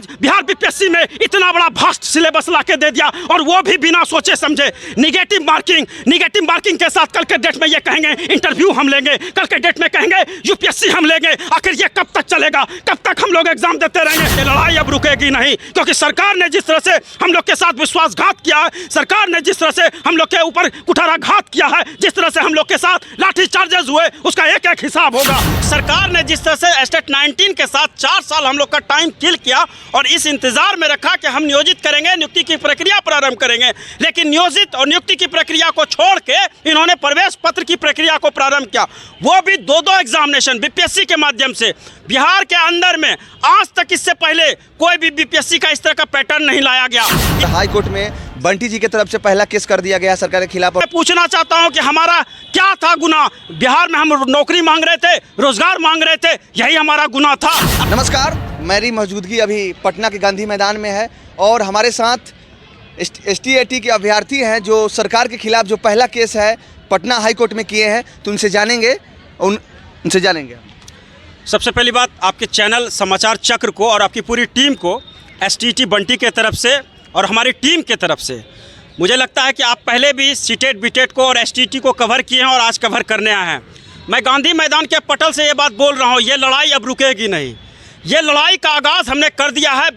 आज बिहार बीपीएससी में इतना बड़ा भास्ट सिलेबस ला के दे दिया, और वो भी बिना सोचे समझे। निगेटिव मार्किंग के साथ कल के डेट में ये कहेंगे इंटरव्यू हम लेंगे, कल के डेट में कहेंगे यूपीएससी हम लेंगे। आखिर ये कब तक चलेगा? कब तक हम लोग एग्जाम देते रहेंगे? ये लड़ाई अब रुकेगी नहीं, क्योंकि सरकार ने जिस तरह से हम लोग के साथ विश्वासघात किया है, सरकार ने जिस तरह से हम लोग के ऊपर कुठाराघात किया है, जिस तरह से हम लोग के साथ लाठी चार्जेस हुए, उसका एक एक हिसाब होगा। सरकार ने जिस तरह से स्टेट 19 के साथ 4 साल हम लोग का टाइम किल किया और इस इंतजार में रखा कि हम नियोजित करेंगे, नियुक्ति की प्रक्रिया प्रारंभ करेंगे, लेकिन नियोजित और नियुक्ति की प्रक्रिया को छोड़ के इन्होंने प्रवेश पत्र की प्रक्रिया को प्रारंभ किया, वो भी 2-2 एग्जामिनेशन बीपीएससी के माध्यम से। बिहार के अंदर में आज तक इससे पहले कोई भी बीपीएससी का इस तरह का पैटर्न नहीं लाया गया। हाई कोर्ट में बंटी जी की तरफ से पहला केस कर दिया गया सरकार के खिलाफ। मैं पूछना चाहता हूं कि हमारा क्या था गुनाह? बिहार में हम नौकरी मांग रहे थे, रोजगार मांग रहे थे, यही हमारा गुनाह था। नमस्कार, मेरी मौजूदगी अभी पटना के गांधी मैदान में है और हमारे साथ ST/AT के अभ्यर्थी हैं जो सरकार के खिलाफ जो पहला केस है पटना हाई कोर्ट में किए हैं, तो उनसे जानेंगे। सबसे पहली बात, आपके चैनल समाचार चक्र को और आपकी पूरी टीम को ST/AT बंटी के तरफ से और हमारी टीम के तरफ से, मुझे लगता है कि आप पहले भी सीटेट बीटेट को और ST/AT को कवर किए हैं और आज कवर करने आए हैं। मैं गांधी मैदान के पटल से ये बात बोल रहा हूँ, ये लड़ाई अब रुकेगी नहीं। ये लड़ाई का आगाज़ हमने कर दिया है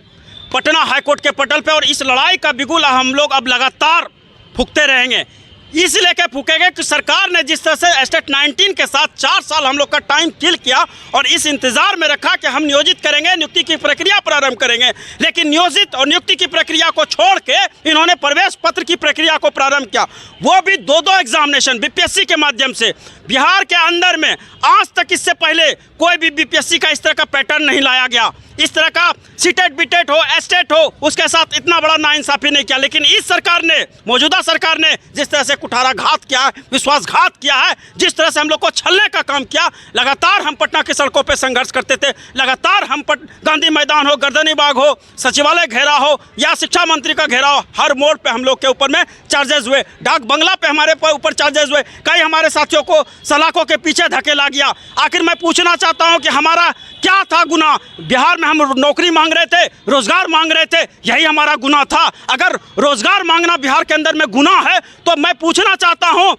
पटना हाई कोर्ट के पटल पे, और इस लड़ाई का बिगुल हम लोग अब लगातार फूंकते रहेंगे। इसलिए के फूकेंगे कि सरकार ने जिस तरह से स्टेट 19 के साथ 4 साल हम लोग का टाइम किल किया और इस इंतजार में रखा कि हम नियोजित करेंगे, नियुक्ति की प्रक्रिया प्रारंभ करेंगे, लेकिन नियोजित और नियुक्ति की प्रक्रिया को छोड़ के इन्होंने प्रवेश पत्र की प्रक्रिया को प्रारंभ किया, वो भी 2-2 एग्जामिनेशन बीपीएससी के माध्यम से। बिहार के अंदर में आज तक इससे पहले कोई भी बीपीएससी का इस तरह का पैटर्न नहीं लाया गया। इस तरह का सीटेट बीटेट हो, एस्टेट हो, उसके साथ इतना बड़ा नाइंसाफी नहीं किया। लेकिन इस सरकार ने, मौजूदा सरकार ने जिस तरह से कुठाराघात किया है, विश्वासघात किया है, जिस तरह से हम लोग को छलने का काम किया, लगातार हम पटना की सड़कों पे संघर्ष करते थे, लगातार हम गांधी मैदान हो, गर्दनी बाग हो, सचिवालय घेरा हो या शिक्षा मंत्री का घेराव, हर मोड़ पे हम लोग के ऊपर में चार्जेस हुए, डाक बंगला पे हमारे ऊपर चार्जेस हुए, कई हमारे साथियों को सलाखों के पीछे धकेला गया। आखिर मैं पूछना चाहता हूं कि हमारा क्या था गुनाह? बिहार में हम नौकरी मांग रहे थे, रोजगार मांग रहे थे, यही हमारा गुनाह था। अगर रोजगार मांगना बिहार के अंदर में गुनाह है तो मैं पूछना चाहता हूं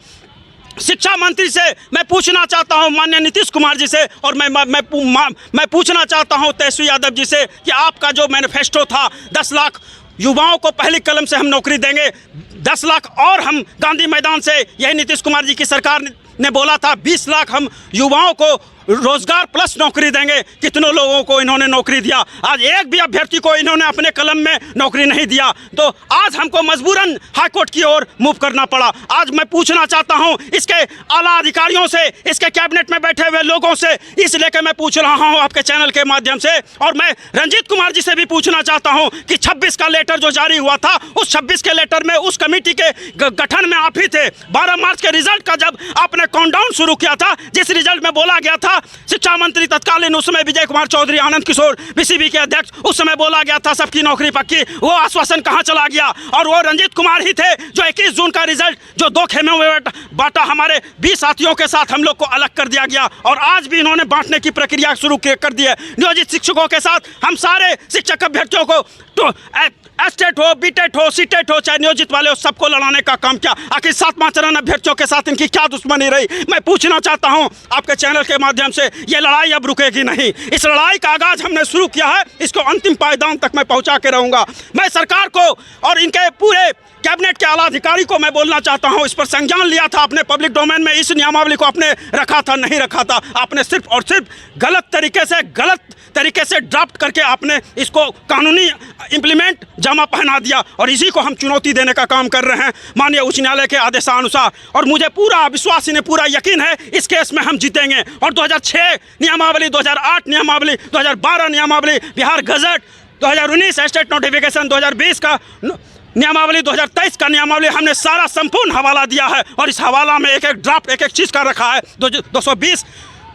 शिक्षा मंत्री से, मैं पूछना चाहता हूं माननीय नीतीश कुमार जी से, और मैं पूछना चाहता हूं तेजस्वी यादव जी से कि आपका जो मैनिफेस्टो था 10 लाख युवाओं को पहली कलम से हम नौकरी देंगे, 10 लाख और हम गांधी मैदान से, यही नीतीश कुमार जी की सरकार ने बोला था 20 लाख हम युवाओं को रोजगार प्लस नौकरी देंगे। कितनों लोगों को इन्होंने नौकरी दिया? आज एक भी अभ्यर्थी को इन्होंने अपने कलम में नौकरी नहीं दिया, तो आज हमको मजबूरन हाईकोर्ट की ओर मूव करना पड़ा। आज मैं पूछना चाहता हूं इसके आला अधिकारियों से, इसके कैबिनेट में बैठे हुए लोगों से, इसलिए कि मैं पूछ रहा हूं आपके चैनल के माध्यम से, और मैं रंजीत कुमार जी से भी पूछना चाहता हूं कि 26 का लेटर जो जारी हुआ था, उस 26 के लेटर में उस कमेटी के गठन में आप ही थे। 12 मार्च के रिजल्ट का जब आपने काउंटडाउन शुरू किया था, जिस रिजल्ट में बोला गया था, शिक्षा मंत्री तत्कालीन उस समय विजय कुमार चौधरी, आनंद किशोर बीसीबी के अध्यक्ष, उस समय बोला गया था सबकी नौकरी पक्की, वो आश्वासन कहां चला गया? और वो रंजीत कुमार ही थे जो 21 जून का रिजल्ट जो 2 खेमों में बांटा, हमारे 20 साथियों के साथ हम लोग को अलग कर दिया गया, और आज भी इन्होंने बांटने की प्रक्रिया शुरू कर दी है। नियोजित शिक्षकों के साथ हम सारे शिक्षक अभ्यर्थियों को तो एस्टेट हो, बीटेट हो, सीटेट हो, चाहे नियोजित वाले हो, सबको लड़ाने का काम किया। आखिर 7वां चरण अभ्यर्थियों के साथ इनकी क्या दुश्मनी रही? मैं पूछना चाहता हूं आपके चैनल के माध्यम से, ये लड़ाई अब रुकेगी नहीं। इस लड़ाई का आगाज हमने शुरू किया है, इसको अंतिम पायदान तक मैं पहुंचा के रहूंगा। मैं सरकार को और इनके पूरे कैबिनेट के आला अधिकारी को मैं बोलना चाहता हूं, इस पर संज्ञान लिया था आपने, पब्लिक डोमेन में इस नियमावली को आपने रखा था, नहीं रखा था? आपने सिर्फ और सिर्फ गलत तरीके से ड्राफ्ट करके आपने इसको कानूनी इम्प्लीमेंट जामा पहना दिया, और इसी को हम चुनौती देने का काम कर रहे हैं माननीय उच्च न्यायालय के आदेशानुसार। और मुझे पूरा विश्वास, इन्हें पूरा यकीन है इस केस में हम जीतेंगे। और 2006 नियमावली, 2008 नियमावली, 2012 नियमावली, बिहार गजट, 2019 स्टेट नोटिफिकेशन, 2020 का नियमावली, 2023 का नियमावली, हमने सारा संपूर्ण हवाला दिया है, और इस हवाला में एक एक ड्राफ्ट एक एक चीज़ का रखा है। 220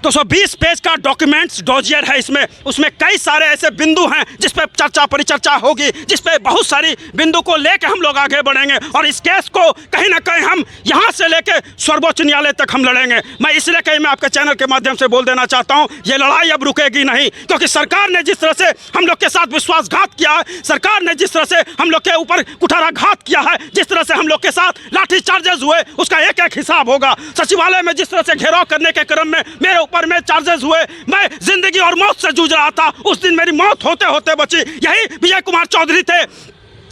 220 पेज का डॉक्यूमेंट्स डोजियर है इसमें, उसमें कई सारे ऐसे बिंदु हैं जिस पे चर्चा परिचर्चा होगी, जिस पे बहुत सारी बिंदु को लेकर हम लोग आगे बढ़ेंगे और इस केस को कहीं ना कहीं हम यहाँ से लेके सर्वोच्च न्यायालय तक हम लड़ेंगे। मैं इसलिए कहीं मैं आपके चैनल के माध्यम से बोल देना चाहता हूँ, ये लड़ाई अब रुकेगी नहीं, क्योंकि सरकार ने जिस तरह से हम लोग के साथ विश्वासघात किया है, सरकार ने जिस तरह से हम लोग के ऊपर कुठाराघात किया है, जिस तरह से हम लोग के साथ लाठी चार्जेस हुए, उसका एक एक हिसाब होगा। सचिवालय में जिस तरह से घेराव करने के क्रम में मेरे ऊपर में चार्जेस हुए, मैं जिंदगी और मौत से जूझ रहा था, उस दिन मेरी मौत होते होते बची। यही विजय कुमार चौधरी थे,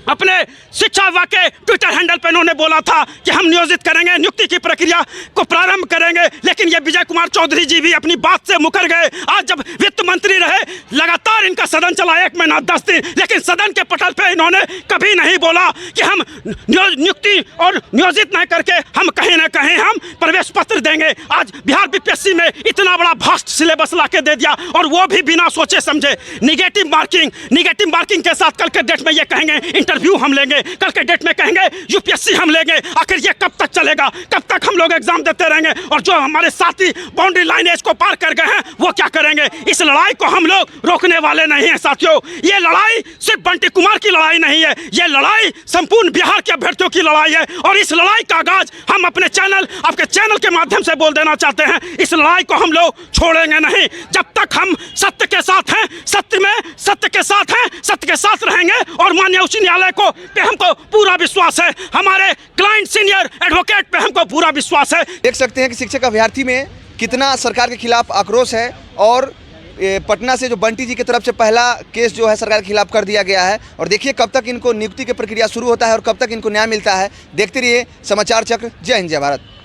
अपने शिक्षा विभाग के ट्विटर हैंडल पर इन्होंने बोला था कि हम नियोजित करेंगे, नियुक्ति की प्रक्रिया को प्रारंभ करेंगे, लेकिन ये विजय कुमार चौधरी जी भी अपनी बात से मुकर गए। आज जब वित्त मंत्री रहे, लगातार इनका सदन चला 1 महीना 10 दिन, लेकिन सदन के पटल पे इन्होंने कभी नहीं बोला कि हम नियुक्ति और नियोजित नहीं करके हम कहीं ना कहीं हम प्रवेश पत्र देंगे। आज बिहार बीपीएससी में इतना बड़ा भास्ट सिलेबस ला के दे दिया, और वो भी बिना सोचे समझे। निगेटिव मार्किंग के साथ कल के डेट में ये कहेंगे इंटरव्यू हम लेंगे, कल के डेट में कहेंगे यूपीएससी हम लेंगे। आखिर ये कब तक चलेगा? कब तक हम लोग एग्जाम देते रहेंगे? और जो हमारे साथी बाउंड्री लाइन एज को पार कर गए हैं वो क्या करेंगे? इस लड़ाई को हम लोग रोकने वाले नहीं हैं साथियों। ये लड़ाई सिर्फ बंटी कुमार की लड़ाई नहीं है, ये लड़ाई संपूर्ण बिहार के अभ्यर्थियों की लड़ाई है, और इस लड़ाई का आगाज हम अपने चैनल, आपके चैनल के माध्यम से बोल देना चाहते हैं। इस लड़ाई को हम लोग छोड़ेंगे नहीं जब तक हम सत्य के साथ हैं, सत्य के साथ हैं, सत्य के साथ रहेंगे। और माननीय उच्च न्यायालय को पे हमको पूरा विश्वास है, हमारे क्लाइंट सीनियर एडवोकेट पे हमको पूरा विश्वास है। देख सकते हैं कि शिक्षक अभ्यर्थी में कितना सरकार के खिलाफ आक्रोश है, और पटना से जो बंटी जी की तरफ से पहला केस जो है सरकार के खिलाफ कर दिया गया है। और देखिए कब तक इनको नियुक्ति की प्रक्रिया शुरू होता है और कब तक इनको न्याय मिलता है। देखते रहिए समाचार चक्र। जय हिंद, जय भारत।